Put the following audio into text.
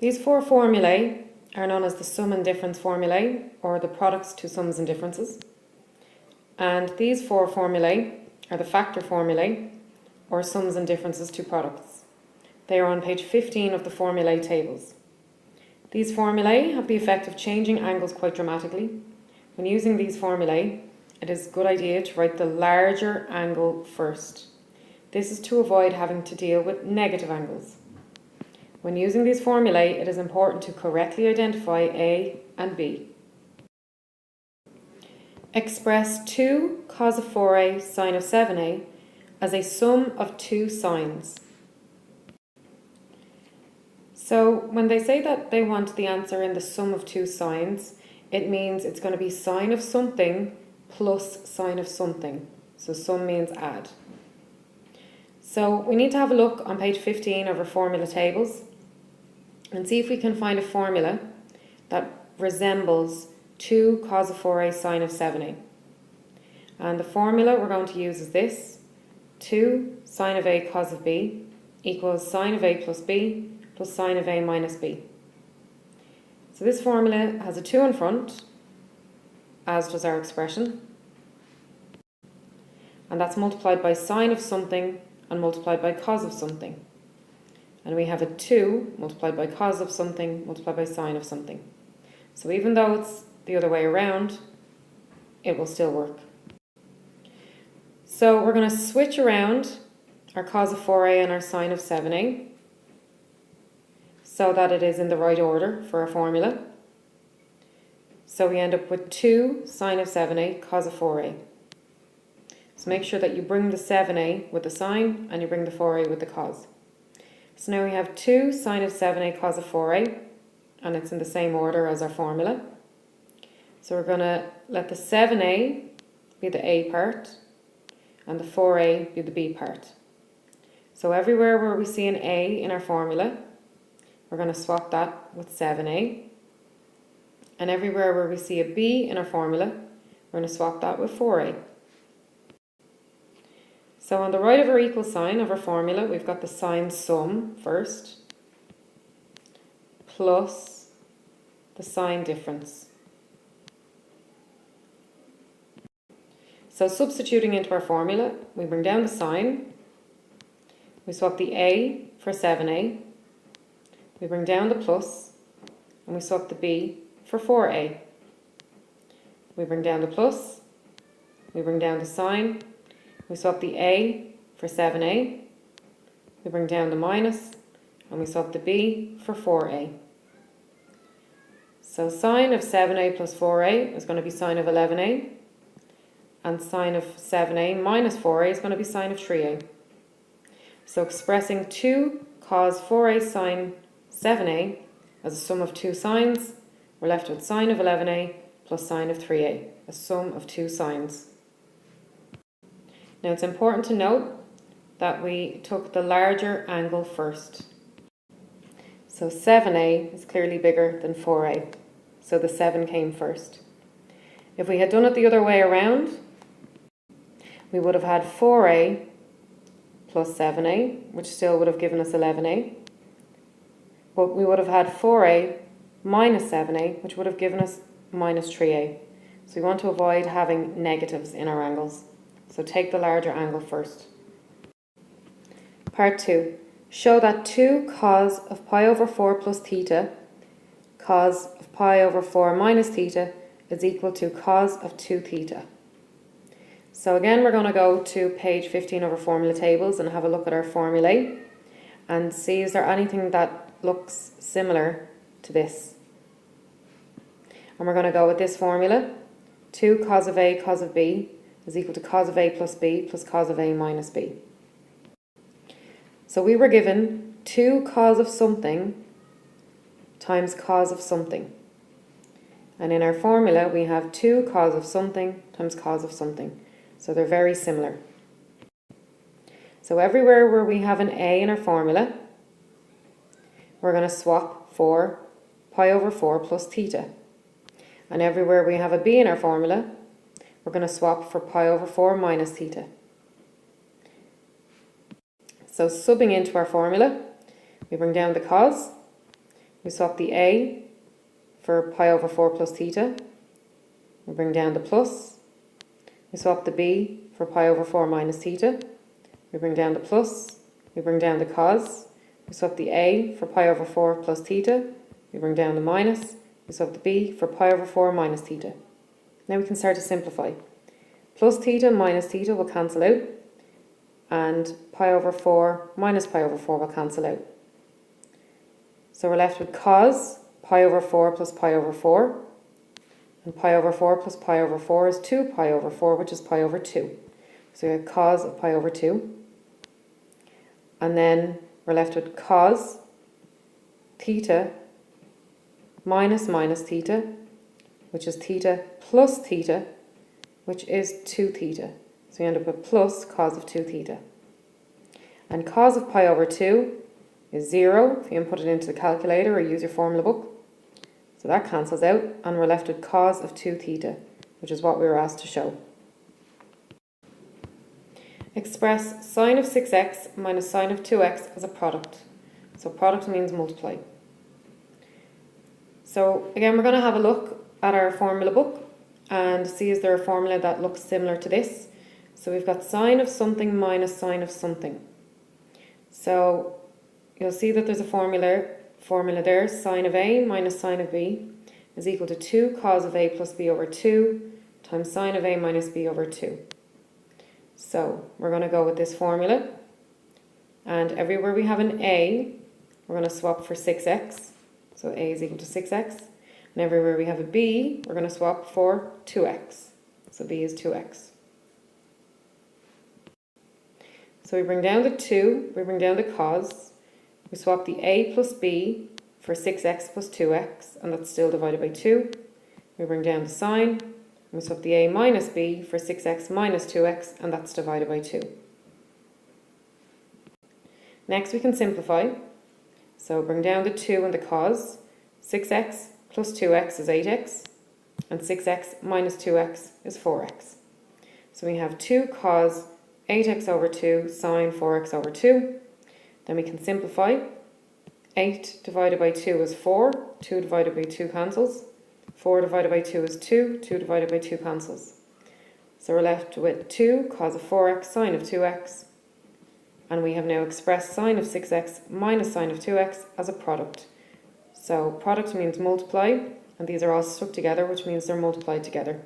These four formulae are known as the sum and difference formulae, or the products to sums and differences. And these four formulae are the factor formulae, or sums and differences to products. They are on page 15 of the formulae tables. These formulae have the effect of changing angles quite dramatically. When using these formulae, it is a good idea to write the larger angle first. This is to avoid having to deal with negative angles. When using these formulae, it is important to correctly identify A and B. Express 2 cos of 4a sine of 7a as a sum of two sines. So when they say that they want the answer in the sum of two sines, it means it's going to be sine of something plus sine of something. So sum means add. So we need to have a look on page 15 of our formula tables and see if we can find a formula that resembles 2 cos of 4a sine of 7a. And the formula we're going to use is this: 2 sine of a cos of b equals sine of a plus b plus sine of a minus b. So this formula has a 2 in front, as does our expression. And that's multiplied by sine of something and multiplied by cos of something. And we have a 2 multiplied by cos of something multiplied by sine of something. So even though it's the other way around, it will still work. So we're going to switch around our cos of 4a and our sine of 7a so that it is in the right order for our formula. So we end up with 2 sine of 7a cos of 4a. So make sure that you bring the 7a with the sine and you bring the 4a with the cos. So now we have 2 sine of 7a cos of 4a, and it's in the same order as our formula. So we're going to let the 7a be the a part and the 4a be the b part. So everywhere where we see an a in our formula, we're going to swap that with 7a. And everywhere where we see a b in our formula, we're going to swap that with 4a. So on the right of our equal sign of our formula, we've got the sign sum first, plus the sign difference. So substituting into our formula, we bring down the sign, we swap the a for 7a, we bring down the plus, and we swap the b for 4a. We bring down the plus, we bring down the sign, we swap the a for 7a, we bring down the minus, and we swap the b for 4a. So sine of 7a plus 4a is going to be sine of 11a, and sine of 7a minus 4a is going to be sine of 3a. So expressing 2 cos 4a sine 7a as a sum of two sines, we're left with sine of 11a plus sine of 3a, a sum of two sines. Now it's important to note that we took the larger angle first. So 7a is clearly bigger than 4a, so the 7 came first. If we had done it the other way around, we would have had 4a plus 7a, which still would have given us 11a. But we would have had 4a minus 7a, which would have given us minus 3a. So we want to avoid having negatives in our angles. So take the larger angle first. Part 2. Show that 2 cos of pi over 4 plus theta, cos of pi over 4 minus theta is equal to cos of 2 theta. So again, we're going to go to page 15 of our formula tables and have a look at our formulae and see is there anything that looks similar to this. And we're going to go with this formula: 2 cos of a cos of b is equal to cos of a plus b plus cos of a minus b. So we were given 2 cos of something times cos of something. And in our formula we have 2 cos of something times cos of something. So they're very similar. So everywhere where we have an a in our formula, we're going to swap for pi over 4 plus theta. And everywhere we have a b in our formula, we're going to swap for pi over 4 minus theta. So subbing into our formula, we bring down the cos, We swap the a for pi over 4 plus theta. We bring down the plus. We swap the b for pi over 4 minus theta. We bring down the plus. We bring down the cos. We swap the a for pi over 4 plus theta. We bring down the minus. We swap the b for pi over 4 minus theta. Now we can start to simplify. Plus theta minus theta will cancel out, and pi over 4 minus pi over 4 will cancel out. So we're left with cos pi over 4 plus pi over 4, and pi over 4 plus pi over 4 is 2 pi over 4, which is pi over 2. So we have cos of pi over 2, and then we're left with cos theta minus theta, which is theta plus theta, which is 2 theta. So we end up with plus cos of 2 theta. And cos of pi over 2 is 0 if you input it into the calculator or use your formula book. So that cancels out, and we're left with cos of 2 theta, which is what we were asked to show. Express sine of 6x minus sine of 2x as a product. So product means multiply. So again, we're going to have a look at our formula book and see is there a formula that looks similar to this. So we've got sine of something minus sine of something. So you'll see that there's a formula there. Sine of a minus sine of b is equal to 2 cos of a plus b over 2 times sine of a minus b over 2. So we're going to go with this formula, and everywhere we have an a, we're going to swap for 6x. So a is equal to 6x. And everywhere we have a b, we're going to swap for 2x. So b is 2x. So we bring down the 2, we bring down the cos, we swap the a plus b for 6x plus 2x, and that's still divided by 2. We bring down the sine, and we swap the a minus b for 6x minus 2x, and that's divided by 2. Next we can simplify. So bring down the 2 and the cos. 6x plus 2x is 8x, and 6x minus 2x is 4x. So we have 2 cos 8x over 2 sine 4x over 2. Then we can simplify. 8 divided by 2 is 4. 2 divided by 2 cancels. 4 divided by 2 is 2. 2 divided by 2 cancels. So we're left with 2 cos of 4x sine of 2x. And we have now expressed sine of 6x minus sine of 2x as a product. So product means multiply, and these are all stuck together, which means they're multiplied together.